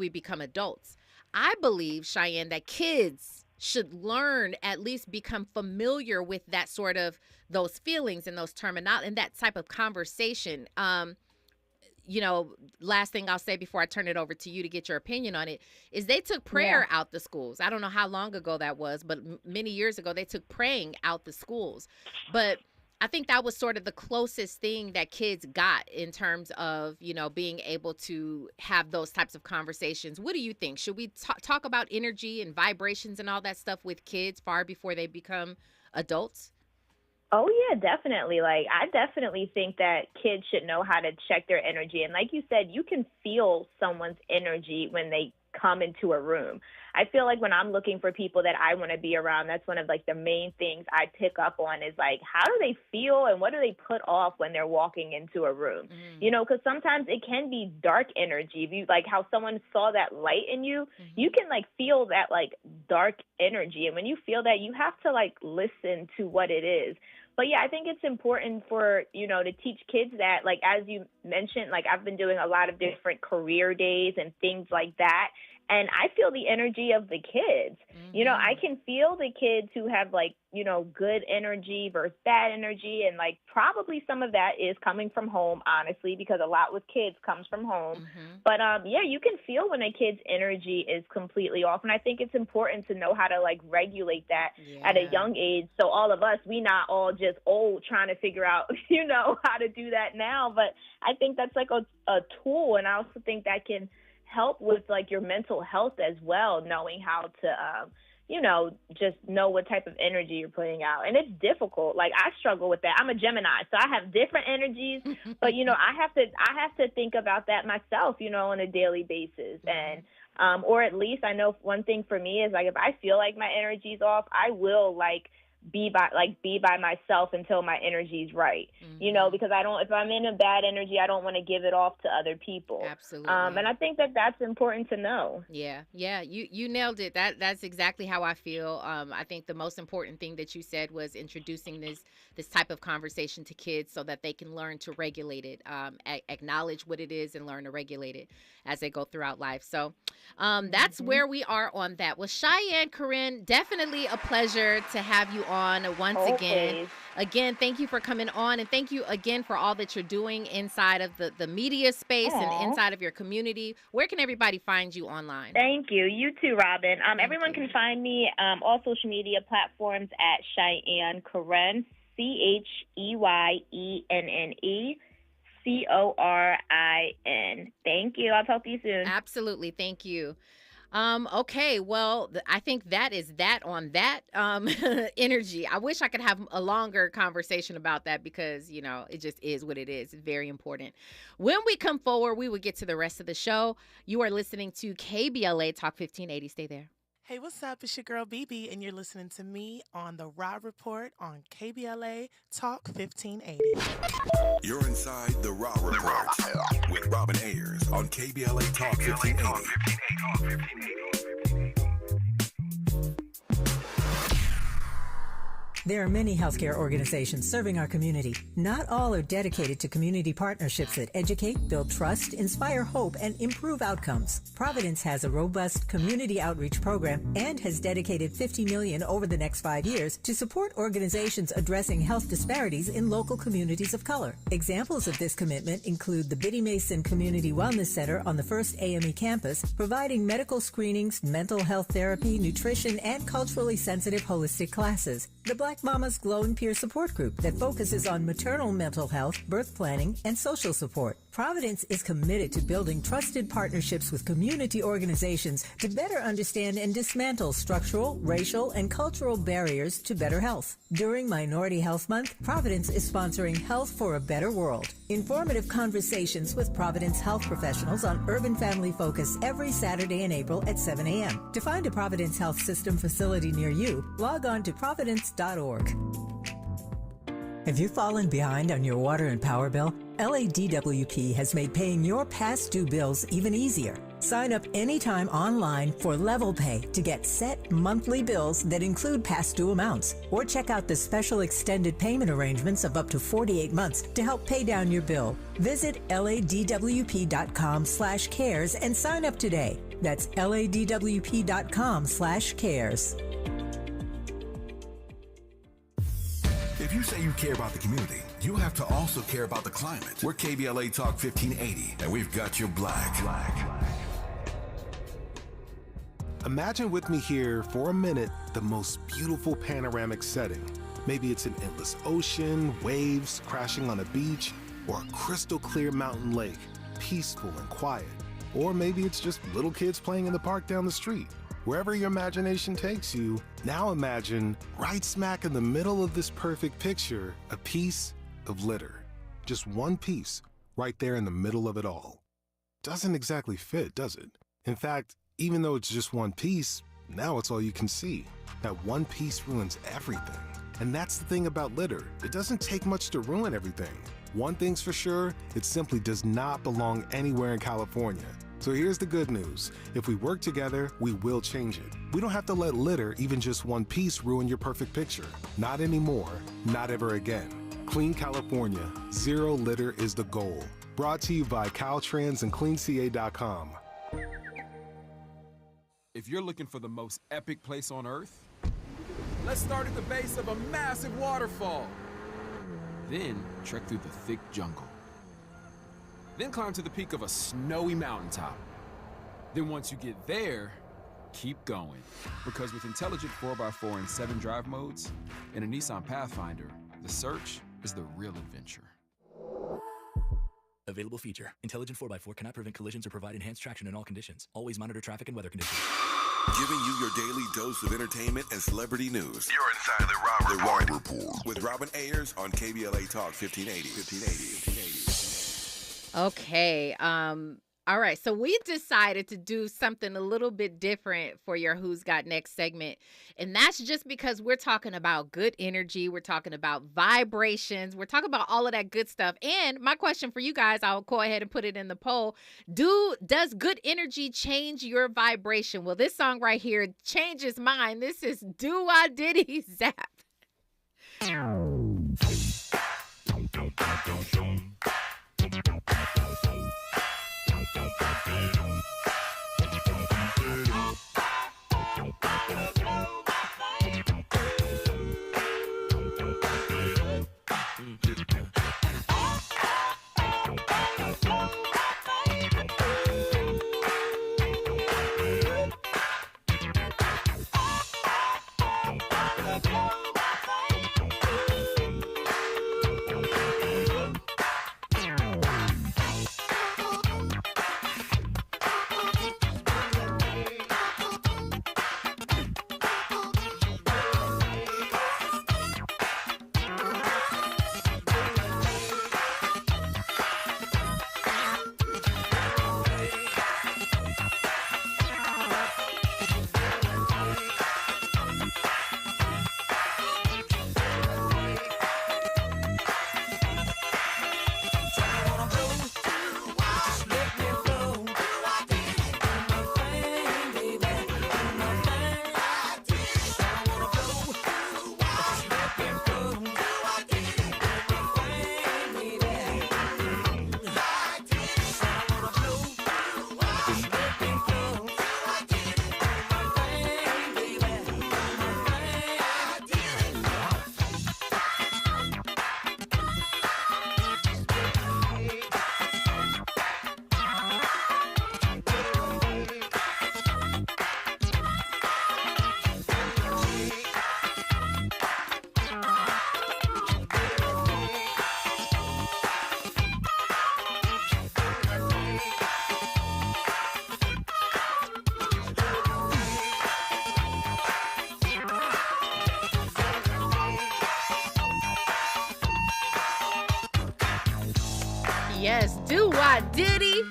become adults. I believe, Cheyenne, that kids should learn, at least become familiar with that sort of those feelings and those terminology and that type of conversation. Last thing I'll say before I turn it over to you to get your opinion on it is they took prayer out the schools. I don't know how long ago that was, but many years ago they took praying out the schools. But I think that was sort of the closest thing that kids got in terms of, being able to have those types of conversations. What do you think? Should we talk about energy and vibrations and all that stuff with kids far before they become adults? Oh, yeah, definitely. Like, I definitely think that kids should know how to check their energy. And like you said, you can feel someone's energy when they come into a room. I feel like when I'm looking for people that I want to be around, that's one of like the main things I pick up on is like, how do they feel and what do they put off when they're walking into a room? Because sometimes it can be dark energy. If you like how someone saw that light in you, you can like feel that like dark energy. And when you feel that, you have to like listen to what it is. But yeah, I think it's important for, to teach kids that, like, as you mentioned, like I've been doing a lot of different career days and things like that. And I feel the energy of the kids. I can feel the kids who have like, good energy versus bad energy. And like probably some of that is coming from home, honestly, because a lot with kids comes from home. But yeah, you can feel when a kid's energy is completely off. And I think it's important to know how to like regulate that at a young age. So all of us, we not all just old trying to figure out, how to do that now. But I think that's like a tool. And I also think that can help with like your mental health as well, knowing how to, just know what type of energy you're putting out. And it's difficult. Like I struggle with that. I'm a Gemini, so I have different energies, but I have to think about that myself, on a daily basis. And, or at least I know one thing for me is like, if I feel like my energy's off, I will like be by myself until my energy's right, because if I'm in a bad energy, I don't want to give it off to other people. Absolutely. And I think that that's important to know. Yeah. You nailed it. That's exactly how I feel. I think the most important thing that you said was introducing this type of conversation to kids so that they can learn to regulate it, acknowledge what it is and learn to regulate it as they go throughout life. So that's where we are on that. Well, Cheyenne, Corinne, definitely a pleasure to have you on on once again. Again, thank you for coming on, and thank you again for all that you're doing inside of the media space and inside of your community. Where can everybody find you online? Thank you. You too, Robin. Everyone can find me all social media platforms at Cheyenne Corinne, CheyenneCorin. Thank you. I'll talk to you soon. Absolutely. Thank you. Okay, well, I think that is that on that energy. I wish I could have a longer conversation about that because, you know, it just is what it is. It's very important. When we come forward, we will get to the rest of the show. You are listening to KBLA Talk 1580. Stay there. Hey, what's up? It's your girl, BB, and you're listening to me on The Raw Report on KBLA Talk 1580. You're inside The Raw Report with Robin Ayers on KBLA Talk 1580. There are many healthcare organizations serving our community. Not all are dedicated to community partnerships that educate, build trust, inspire hope, and improve outcomes. Providence has a robust community outreach program and has dedicated $50 million over the next 5 years to support organizations addressing health disparities in local communities of color. Examples of this commitment include the Biddy Mason Community Wellness Center on the First AME campus, providing medical screenings, mental health therapy, nutrition, and culturally sensitive holistic classes. The Black Mama's Glowing Peer Support Group that focuses on maternal mental health, birth planning, and social support. Providence is committed to building trusted partnerships with community organizations to better understand and dismantle structural, racial, and cultural barriers to better health. During Minority Health Month, Providence is sponsoring Health for a Better World. Informative conversations with Providence health professionals on Urban Family Focus every Saturday in April at 7 a.m. To find a Providence Health System facility near you, log on to providence.org. Have you fallen behind on your water and power bill? LADWP has made paying your past due bills even easier. Sign up anytime online for Level Pay to get set monthly bills that include past due amounts. Or check out the special extended payment arrangements of up to 48 months to help pay down your bill. Visit ladwp.com/cares and sign up today. That's ladwp.com/cares. If you say you care about the community, you have to also care about the climate. We're KBLA Talk 1580, and we've got your black. Imagine with me here for a minute the most beautiful panoramic setting. Maybe it's an endless ocean, waves crashing on a beach, or a crystal clear mountain lake, peaceful and quiet. Or maybe it's just little kids playing in the park down the street. Wherever your imagination takes you, now imagine right smack in the middle of this perfect picture, a piece of litter. Just one piece right there in the middle of it all. Doesn't exactly fit, does it? In fact, even though it's just one piece, now it's all you can see. That one piece ruins everything. And that's the thing about litter. It doesn't take much to ruin everything. One thing's for sure, it simply does not belong anywhere in California. So here's the good news. If we work together, we will change it. We don't have to let litter, even just one piece, ruin your perfect picture. Not anymore, not ever again. Clean California, zero litter is the goal. Brought to you by Caltrans and CleanCA.com. If you're looking for the most epic place on Earth, let's start at the base of a massive waterfall. Then trek through the thick jungle. Then climb to the peak of a snowy mountaintop. Then once you get there, keep going. Because with intelligent 4x4 and 7 drive modes and a Nissan Pathfinder, the search is the real adventure. Available feature. Intelligent 4x4 cannot prevent collisions or provide enhanced traction in all conditions. Always monitor traffic and weather conditions. Giving you your daily dose of entertainment and celebrity news. You're inside The Raw Report. With Robin Ayers on KBLA Talk 1580. Okay. All right. So we decided to do something a little bit different for your Who's Got Next segment. And that's just because we're talking about good energy. We're talking about vibrations. We're talking about all of that good stuff. And my question for you guys, I'll go ahead and put it in the poll. Does good energy change your vibration? Well, this song right here changes mine. This is Do I Diddy Zap. Yes, do what, Diddy?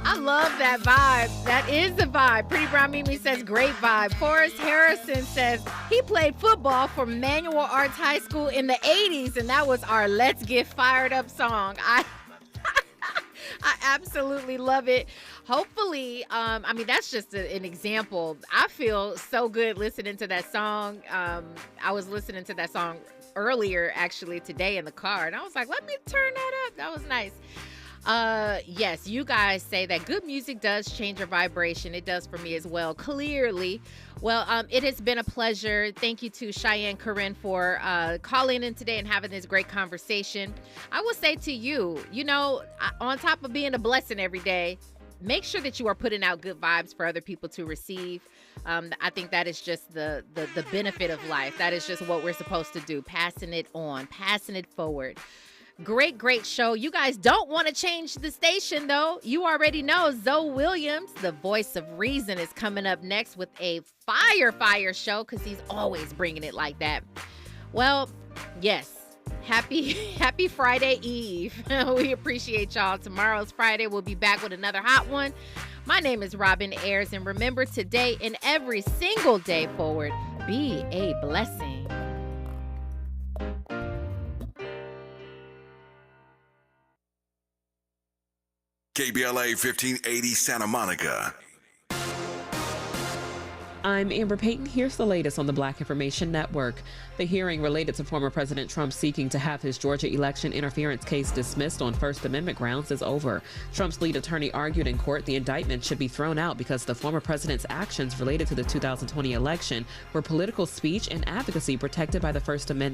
I love that vibe. That is the vibe. Pretty Brown Mimi says, great vibe. Forrest Harrison says, he played football for Manual Arts High School in the 80s, and that was our Let's Get Fired Up song. I absolutely love it. Hopefully, that's just an example. I feel so good listening to that song. I was listening to that song earlier, actually, today in the car, and I was like, let me turn that up. That was nice. Yes, you guys say that good music does change your vibration. It does for me as well, clearly. Well, it has been a pleasure. Thank you to Cheyenne Corinne for calling in today and having this great conversation. I will say to you, on top of being a blessing every day, make sure that you are putting out good vibes for other people to receive. I think that is just the benefit of life. That is just what we're supposed to do, passing it on, passing it forward. Great show. You guys don't want to change the station, though. You already know Zoe Williams, the voice of reason, is coming up next with a fire show because he's always bringing it like that. Well, yes. Happy Friday Eve. We appreciate y'all. Tomorrow's Friday. We'll be back with another hot one. My name is Robin Ayers, and remember, today and every single day forward, be a blessing. KBLA 1580 Santa Monica. I'm Amber Payton. Here's the latest on the Black Information Network. The hearing related to former President Trump seeking to have his Georgia election interference case dismissed on First Amendment grounds is over. Trump's lead attorney argued in court the indictment should be thrown out because the former president's actions related to the 2020 election were political speech and advocacy protected by the First Amendment.